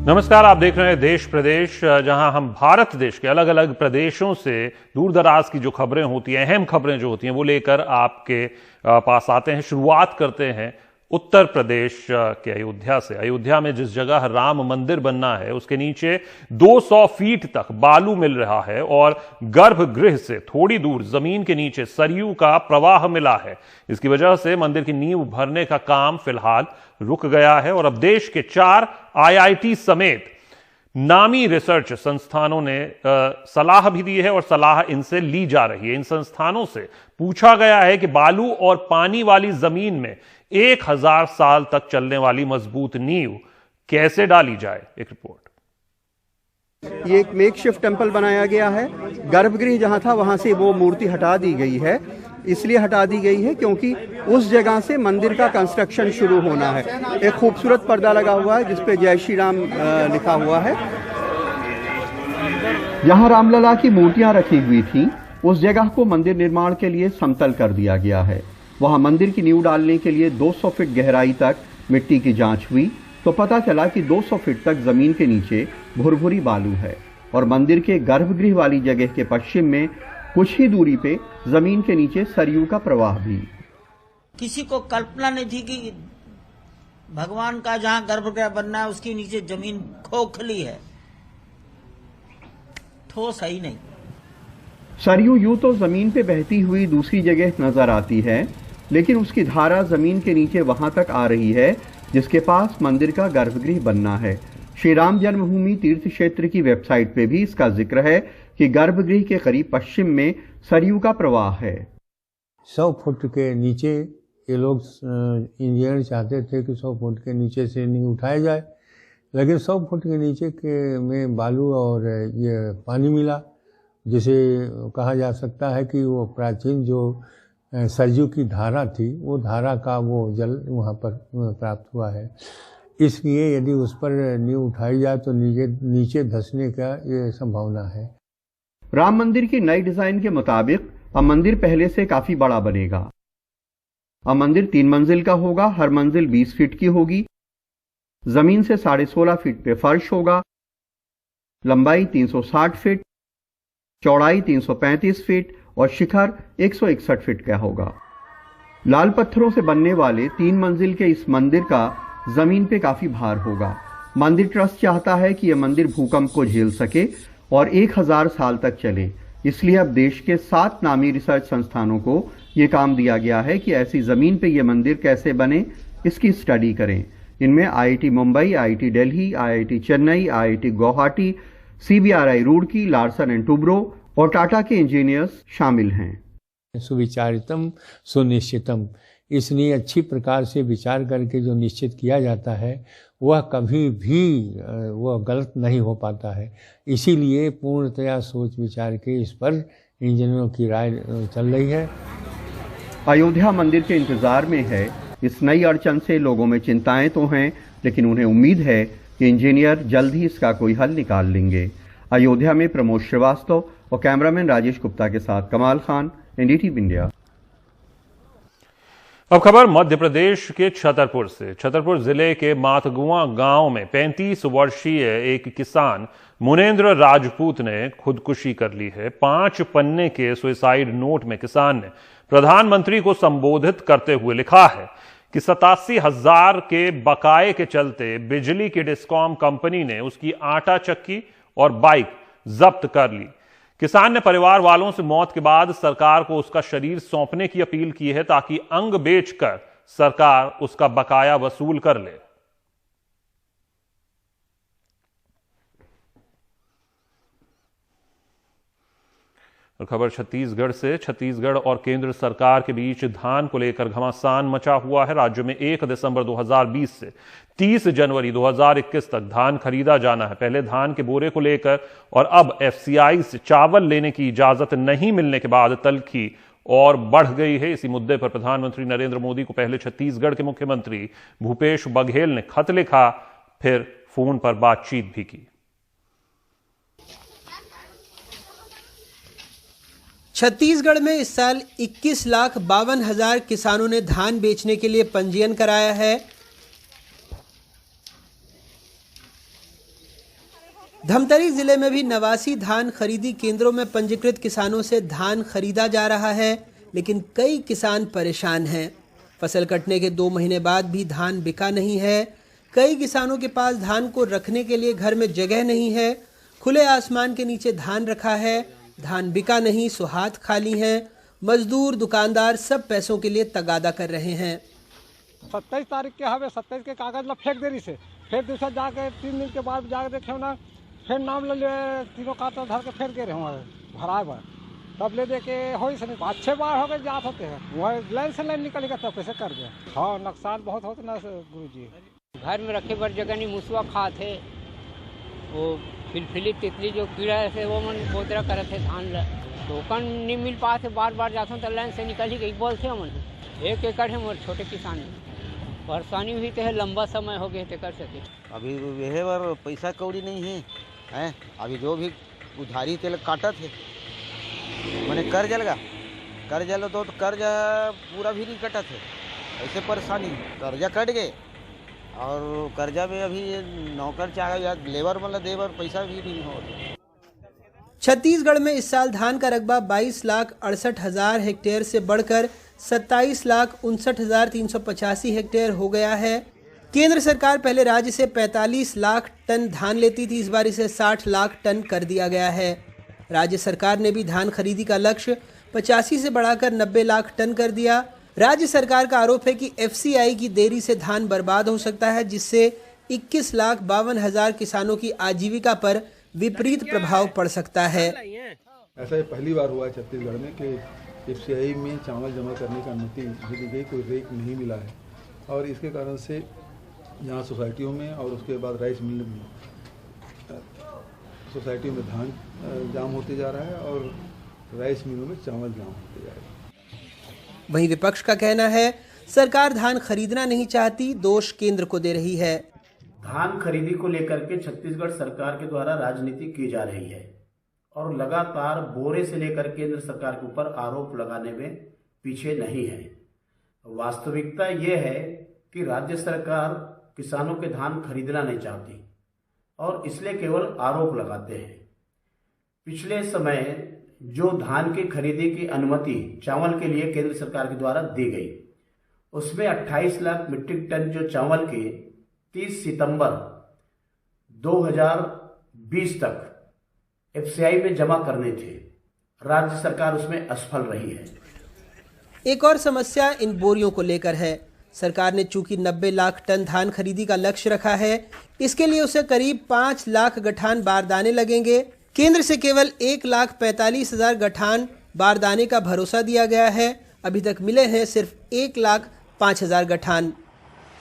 नमस्कार, आप देख रहे हैं देश प्रदेश, जहां हम भारत देश के अलग अलग प्रदेशों से दूर दराज की जो खबरें होती हैं, अहम खबरें जो होती हैं, वो लेकर आपके पास आते हैं। शुरुआत करते हैं उत्तर प्रदेश के अयोध्या से। अयोध्या में जिस जगह राम मंदिर बनना है उसके नीचे 200 फीट तक बालू मिल रहा है और गर्भगृह से थोड़ी दूर जमीन के नीचे सरयू का प्रवाह मिला है। इसकी वजह से मंदिर की नींव भरने का काम फिलहाल रुक गया है और अब देश के 4 IIT समेत नामी रिसर्च संस्थानों ने सलाह भी दी है और सलाह इनसे ली जा रही है। इन संस्थानों से पूछा गया है कि बालू और पानी वाली जमीन में 1000 साल तक चलने वाली मजबूत नींव कैसे डाली जाए। एक रिपोर्ट। ये एक मेकशिफ्ट टेंपल बनाया गया है। गर्भगृह जहां था वहां से वो मूर्ति हटा दी गई है। इसलिए हटा दी गई है क्योंकि उस जगह से मंदिर का कंस्ट्रक्शन शुरू होना है। एक खूबसूरत पर्दा लगा हुआ है जिसपे जय श्री राम लिखा हुआ है। जहां रामलला की मूर्तियां रखी हुई थी उस जगह को मंदिर निर्माण के लिए समतल कर दिया गया है। वहां मंदिर की नींव डालने के लिए 200 फीट गहराई तक मिट्टी की जांच हुई तो पता चला कि 200 फीट तक जमीन के नीचे भुरभुरी बालू है और मंदिर के गर्भगृह वाली जगह के पश्चिम में कुछ ही दूरी पे जमीन के नीचे सरयू का प्रवाह भी। किसी को कल्पना नहीं थी कि भगवान का जहां गर्भगृह बनना है उसके नीचे जमीन खोखली है, ठोस ही नहीं। सरयू यूं तो जमीन पे बहती हुई दूसरी जगह नजर आती है, लेकिन उसकी धारा जमीन के नीचे वहां तक आ रही है जिसके पास मंदिर का गर्भगृह बनना है। श्री राम जन्मभूमि तीर्थ क्षेत्र की वेबसाइट पे भी इसका जिक्र है कि गर्भगृह के करीब पश्चिम में सरयू का प्रवाह है। 100 फुट के नीचे ये लोग इंजीनियर चाहते थे कि 100 फुट के नीचे से नहीं उठाया जाए, लेकिन 100 फुट के नीचे के में बालू और ये पानी मिला, जिसे कहा जा सकता है कि वो प्राचीन जो सरयू की धारा थी वो धारा का वो जल वहाँ पर प्राप्त हुआ है। इसलिए यदि उस पर नींव उठाई जाए तो नीचे धंसने का ये संभावना है। राम मंदिर की नई डिजाइन के मुताबिक अब मंदिर पहले से काफी बड़ा बनेगा। अब मंदिर 3 मंजिल का होगा। हर मंजिल 20 फीट की होगी। जमीन से 16.5 फीट पे फर्श होगा। लंबाई 360 फीट, चौड़ाई 335 फीट और शिखर 161 फीट का होगा। लाल पत्थरों से बनने वाले 3 मंजिल के इस मंदिर का जमीन पे काफी भार होगा। मंदिर ट्रस्ट चाहता है कि यह मंदिर भूकंप को झेल सके और 1000 साल तक चले। इसलिए अब देश के 7 नामी रिसर्च संस्थानों को यह काम दिया गया है कि ऐसी जमीन पे यह मंदिर कैसे बने, इसकी स्टडी करें। इनमें IIT Mumbai, IIT Delhi, IIT Chennai, IIT Guwahati, CBRI Roorkee, Larsen and Toubro और टाटा के इंजीनियर्स शामिल हैं। सुविचारितम सुनिश्चितम, इसलिए अच्छी प्रकार से विचार करके जो निश्चित किया जाता है वह कभी भी वह गलत नहीं हो पाता है। इसीलिए पूर्णतया सोच विचार के इस पर इंजीनियरों की राय चल रही है। अयोध्या मंदिर के इंतजार में है। इस नई अड़चन से लोगों में चिंताएं तो हैं, लेकिन उन्हें उम्मीद है कि इंजीनियर जल्द ही इसका कोई हल निकाल लेंगे। अयोध्या में प्रमोद श्रीवास्तव और कैमरामैन राजेश गुप्ता के साथ कमाल खान, NDTV इंडिया। अब खबर मध्य प्रदेश के छतरपुर से। छतरपुर जिले के मातगुआ गांव में 35 वर्षीय एक किसान मुनेन्द्र राजपूत ने खुदकुशी कर ली है। 5 पन्ने के सुसाइड नोट में किसान ने प्रधानमंत्री को संबोधित करते हुए लिखा है कि 87,000 के बकाये के चलते बिजली की डिस्कॉम कंपनी ने उसकी आटा चक्की और बाइक जब्त कर ली। किसान ने परिवार वालों से मौत के बाद सरकार को उसका शरीर सौंपने की अपील की है ताकि अंग बेचकर सरकार उसका बकाया वसूल कर ले। और खबर छत्तीसगढ़ से। छत्तीसगढ़ और केंद्र सरकार के बीच धान को लेकर घमासान मचा हुआ है। राज्य में 1 दिसंबर 2020 से 30 जनवरी 2021 तक धान खरीदा जाना है। पहले धान के बोरे को लेकर और अब FCI से चावल लेने की इजाजत नहीं मिलने के बाद तल्खी और बढ़ गई है। इसी मुद्दे पर प्रधानमंत्री नरेंद्र मोदी को पहले छत्तीसगढ़ के मुख्यमंत्री भूपेश बघेल ने खत लिखा, फिर फोन पर बातचीत भी की। छत्तीसगढ़ में इस साल 21,52,000 किसानों ने धान बेचने के लिए पंजीयन कराया है। धमतरी जिले में भी 89 धान खरीदी केंद्रों में पंजीकृत किसानों से धान खरीदा जा रहा है, लेकिन कई किसान परेशान हैं। फसल कटने के 2 महीने बाद भी धान बिका नहीं है। कई किसानों के पास धान को रखने के लिए घर में जगह नहीं है। खुले आसमान के नीचे धान रखा है, धान बिका नहीं, सो हाथ खाली हैं। मजदूर, दुकानदार सब पैसों के लिए तगादा कर रहे हैं। 27 तारीख के हवे 27 के कागज ला फेंक देरी से, फिर दूसरा जाके 3 दिन के बाद जाके देखे ना, फिर नाम ले तीनों काटा धर के फिर गए हमारे भराए बार, तब ले दे के हो से नहीं 5-6 बार हो गए जात होते हैं, वह लाइन से लाइन निकल गया तब कैसे कर गया। हाँ, नुकसान बहुत होता ना गुरु जी। घर में रखे बर जगह नहीं, मुसवा खाते वो फिलफिली तितली जो कीड़ा है वो मन बोतरा करे थे धान टोकन नहीं मिल पाते, बार बार जाता हूँ तो लाइन से निकल ही गई बोलते मन 1 एकड़ है मोर छोटे किसान में, परेशानी हुई तो है, लंबा समय हो गया कर सके। अभी यह बार पैसा कौड़ी नहीं है, हैं अभी जो भी उधारी तेल काटा थे मैंने कर्ज लगा, कर्ज लो तो कर्जा पूरा भी नहीं कटा थे, ऐसे परेशानी कर्जा कट गए और कर्जा में अभी नौकर चाहे लेबर मतलब देवर पैसा भी नहीं हो। छत्तीसगढ़ में इस साल धान का रकबा 22,68,000 हेक्टेयर से बढ़कर 27,59,385 हेक्टेयर हो गया है। केंद्र सरकार पहले राज्य से 45 लाख टन धान लेती थी, इस बार इसे 60 लाख टन कर दिया गया है। राज्य सरकार ने भी धान खरीदी का लक्ष्य 85 से बढ़ाकर 90 लाख टन कर दिया। राज्य सरकार का आरोप है कि FCI की देरी से धान बर्बाद हो सकता है, जिससे 21,52,000 किसानों की आजीविका पर विपरीत प्रभाव पड़ सकता है। ऐसा पहली बार हुआ है छत्तीसगढ़ में कि FCI में चावल जमा करने की अनुमति दी गई, कोई रेट नहीं मिला है और इसके कारण से यहाँ सोसाइटियों में और उसके बाद राइस मिल में सोसाइटियों में धान जाम होते जा रहा है और राइस मिलों में चावल जाम होते जा रहा है। वहीं विपक्ष का कहना है सरकार धान खरीदना नहीं चाहती, दोष केंद्र को दे रही है। धान खरीदी को लेकर के छत्तीसगढ़ सरकार के द्वारा राजनीति की जा रही है और लगातार बोरे से लेकर केंद्र सरकार के ऊपर आरोप लगाने में पीछे नहीं है। वास्तविकता ये है कि राज्य सरकार किसानों के धान खरीदना नहीं चाहती और इसलिए केवल आरोप लगाते हैं। पिछले समय जो धान की खरीदी की अनुमति चावल के लिए केंद्र सरकार के द्वारा दी गई, उसमें 28 लाख मीट्रिक टन जो चावल के 30 सितंबर 2020 तक FCI में जमा करने थे, राज्य सरकार उसमें असफल रही है। एक और समस्या इन बोरियों को लेकर है। सरकार ने चूंकि 90 लाख टन धान खरीदी का लक्ष्य रखा है, इसके लिए उसे करीब 5 लाख गठान बारदाने लगेंगे। केंद्र से केवल 1,45,000 गठान बारदाने का भरोसा दिया गया है, अभी तक मिले हैं सिर्फ 1,05,000 गठान।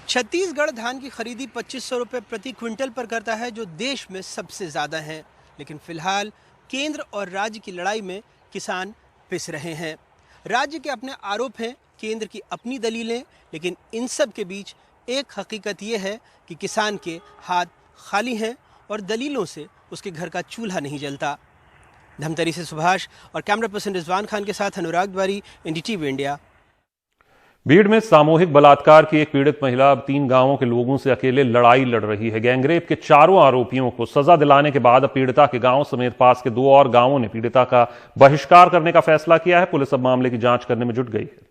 छत्तीसगढ़ धान की खरीदी 2500 रुपये प्रति क्विंटल पर करता है, जो देश में सबसे ज़्यादा है। लेकिन फिलहाल केंद्र और राज्य की लड़ाई में किसान पिस रहे हैं। राज्य के अपने आरोप हैं, केंद्र की अपनी दलीलें, लेकिन इन सब के बीच एक हकीकत ये है कि किसान के हाथ खाली हैं और दलीलों से उसके घर का चूल्हा नहीं जलता। धमतरी से सुभाष और कैमरा पर्सन रिजवान खान के साथ अनुराग द्वारी, NDTV इंडिया। भीड़ में सामूहिक बलात्कार की एक पीड़ित महिला अब 3 गांवों के लोगों से अकेले लड़ाई लड़ रही है। गैंगरेप के 4 आरोपियों को सजा दिलाने के बाद अब पीड़िता के गांव समेत पास के 2 और गांवों ने पीड़िता का बहिष्कार करने का फैसला किया है। पुलिस अब मामले की जांच करने में जुट गई है।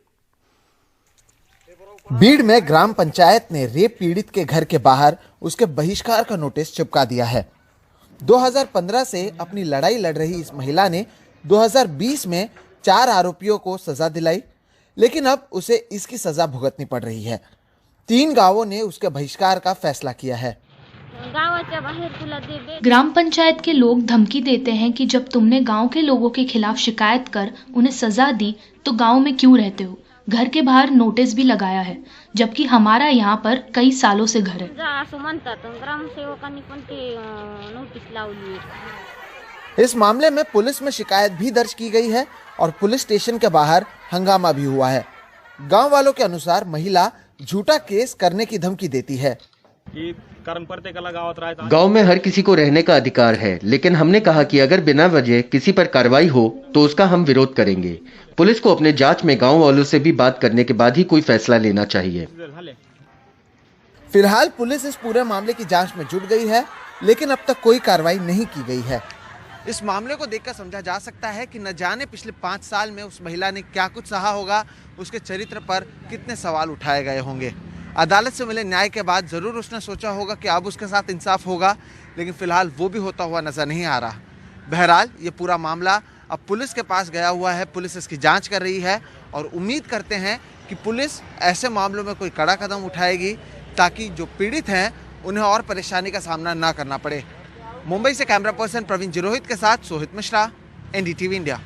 भीड़ में ग्राम पंचायत ने रेप पीड़ित के घर के बाहर उसके बहिष्कार का नोटिस चिपका दिया है। 2015 से अपनी लड़ाई लड़ रही इस महिला ने 2020 में 4 आरोपियों को सजा दिलाई, लेकिन अब उसे इसकी सजा भुगतनी पड़ रही है। 3 गांवों ने उसके बहिष्कार का फैसला किया है। ग्राम पंचायत के लोग धमकी देते हैं कि जब तुमने गांव के लोगों के खिलाफ शिकायत कर उन्हें सजा दी तो गांव में क्यों रहते हो। घर के बाहर नोटिस भी लगाया है, जबकि हमारा यहाँ पर कई सालों से घर है। इस मामले में पुलिस में शिकायत भी दर्ज की गई है और पुलिस स्टेशन के बाहर हंगामा भी हुआ है। गांव वालों के अनुसार महिला झूठा केस करने की धमकी देती है। गांव में हर किसी को रहने का अधिकार है, लेकिन हमने कहा कि अगर बिना वजह किसी पर कार्रवाई हो तो उसका हम विरोध करेंगे। पुलिस को अपने जांच में गांव वालों से भी बात करने के बाद ही कोई फैसला लेना चाहिए। फिलहाल पुलिस इस पूरे मामले की जांच में जुट गई है लेकिन अब तक कोई कार्रवाई नहीं की गई है। इस मामले को देखकर समझा जा सकता है कि न जाने पिछले 5 साल में उस महिला ने क्या कुछ सहा होगा, उसके चरित्र पर कितने सवाल उठाए गए होंगे। अदालत से मिले न्याय के बाद जरूर उसने सोचा होगा कि अब उसके साथ इंसाफ होगा, लेकिन फिलहाल वो भी होता हुआ नजर नहीं आ रहा। बहरहाल ये पूरा मामला अब पुलिस के पास गया हुआ है, पुलिस इसकी जांच कर रही है और उम्मीद करते हैं कि पुलिस ऐसे मामलों में कोई कड़ा कदम उठाएगी ताकि जो पीड़ित हैं उन्हें और परेशानी का सामना ना करना पड़े। मुंबई से कैमरा पर्सन प्रवीण जिरोहित के साथ सोहित मिश्रा, एनडीटीवी इंडिया।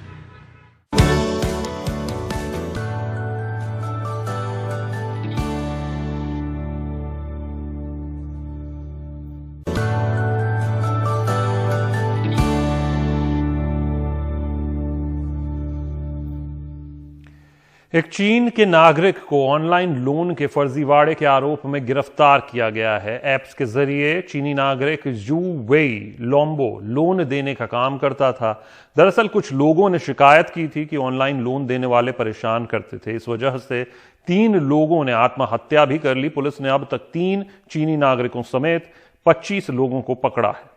एक चीन के नागरिक को ऑनलाइन लोन के फर्जीवाड़े के आरोप में गिरफ्तार किया गया है। ऐप्स के जरिए चीनी नागरिक जू वेई लॉम्बो लोन देने का काम करता था। दरअसल कुछ लोगों ने शिकायत की थी कि ऑनलाइन लोन देने वाले परेशान करते थे। इस वजह से 3 लोगों ने आत्महत्या भी कर ली। पुलिस ने अब तक 3 चीनी नागरिकों समेत 25 लोगों को पकड़ा है।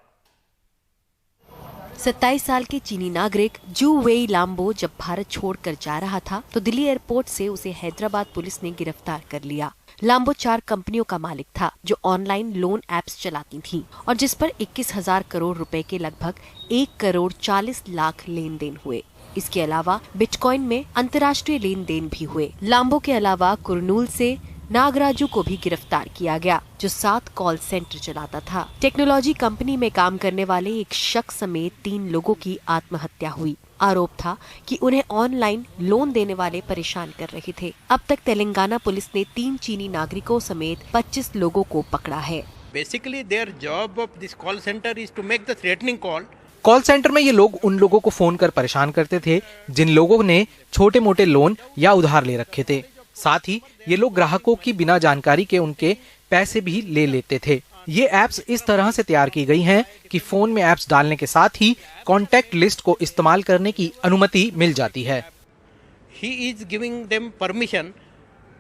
27 साल के चीनी नागरिक जू वेई लाम्बो जब भारत छोड़कर जा रहा था तो दिल्ली एयरपोर्ट से उसे हैदराबाद पुलिस ने गिरफ्तार कर लिया। लाम्बो 4 कंपनियों का मालिक था जो ऑनलाइन लोन एप्स चलाती थीं और जिस पर 21,000 करोड़ रुपए के लगभग 1 करोड़ 40 लाख लेन देन हुए। इसके अलावा बिटकॉइन में अंतर्राष्ट्रीय लेन देन भी हुए। लाम्बो के अलावा कुरनूल से नागराजू को भी गिरफ्तार किया गया जो 7 कॉल सेंटर चलाता था। टेक्नोलॉजी कंपनी में काम करने वाले एक शख्स समेत 3 लोगों की आत्महत्या हुई। आरोप था कि उन्हें ऑनलाइन लोन देने वाले परेशान कर रहे थे। अब तक तेलंगाना पुलिस ने 3 चीनी नागरिकों समेत 25 लोगों को पकड़ा है। Basically their job of this call centre is to make the threatening call. Call centre में ये लोग उन लोगों को फोन कर परेशान करते थे जिन लोगों ने छोटे मोटे लोन या उधार ले रखे थे। साथ ही ये लोग ग्राहकों की बिना जानकारी के उनके पैसे भी ले लेते थे। ये एप्स इस तरह से तैयार की गई हैं कि फोन में एप्स डालने के साथ ही कॉन्टैक्ट लिस्ट को इस्तेमाल करने की अनुमति मिल जाती है। He is giving them permission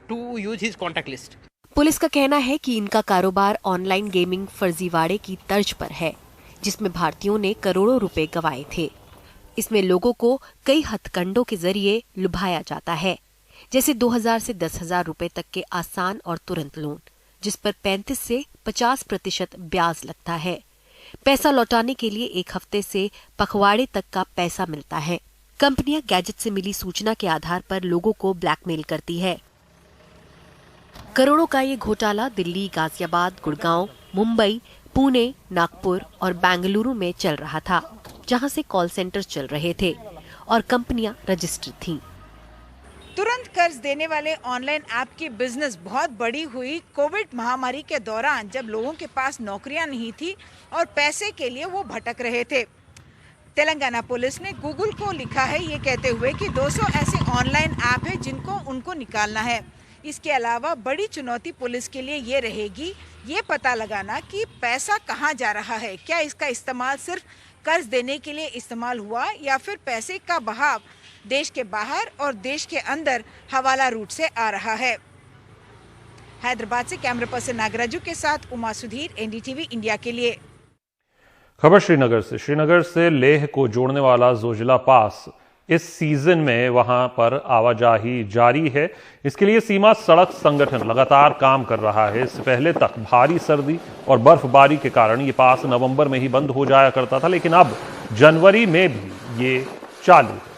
to use his contact list. Police का कहना है कि इनका कारोबार ऑनलाइन गेमिंग फर्जीवाड़े की तर्ज पर है, जिसमें भारतीयों ने करोड़ों रुपए गंवाए थे। इसमें लोगों को कई हथकंडों के जरिए लुभाया जाता है, जैसे 2000 से 10,000 रुपए तक के आसान और तुरंत लोन, जिस पर 35 से 50% ब्याज लगता है। पैसा लौटाने के लिए 1 हफ्ते से पखवाड़े तक का पैसा मिलता है। कंपनियां गैजेट से मिली सूचना के आधार पर लोगों को ब्लैकमेल करती है। करोड़ों का ये घोटाला दिल्ली, गाजियाबाद, गुड़गांव, मुंबई, पुणे, नागपुर और बेंगलुरु में चल रहा था, जहां से कॉल सेंटर चल रहे थे और कंपनियां रजिस्टर्ड थीं। तुरंत कर्ज देने वाले ऑनलाइन ऐप की बिजनेस बहुत बड़ी हुई कोविड महामारी के दौरान, जब लोगों के पास नौकरियां नहीं थी और पैसे के लिए वो भटक रहे थे। तेलंगाना पुलिस ने गूगल को लिखा है ये कहते हुए कि 200 ऐसे ऑनलाइन ऐप है जिनको उनको निकालना है। इसके अलावा बड़ी चुनौती पुलिस के लिए ये रहेगी ये पता लगाना कि पैसा कहाँ जा रहा है। क्या इसका इस्तेमाल सिर्फ कर्ज देने के लिए इस्तेमाल हुआ या फिर पैसे का बहाव देश के बाहर और देश के अंदर हवाला रूट से आ रहा है। हैदराबाद से कैमरा पर्सन नागराजू के साथ उमा सुधीर, एनडीटीवी इंडिया के लिए। खबर श्रीनगर से लेह को जोड़ने वाला जोजिला पास इस सीजन में वहां पर आवाजाही जारी है। इसके लिए सीमा सड़क संगठन लगातार काम कर रहा है। इससे पहले तक भारी सर्दी और बर्फबारी के कारण ये पास नवंबर में ही बंद हो जाया करता था, लेकिन अब जनवरी में भी ये चालू है।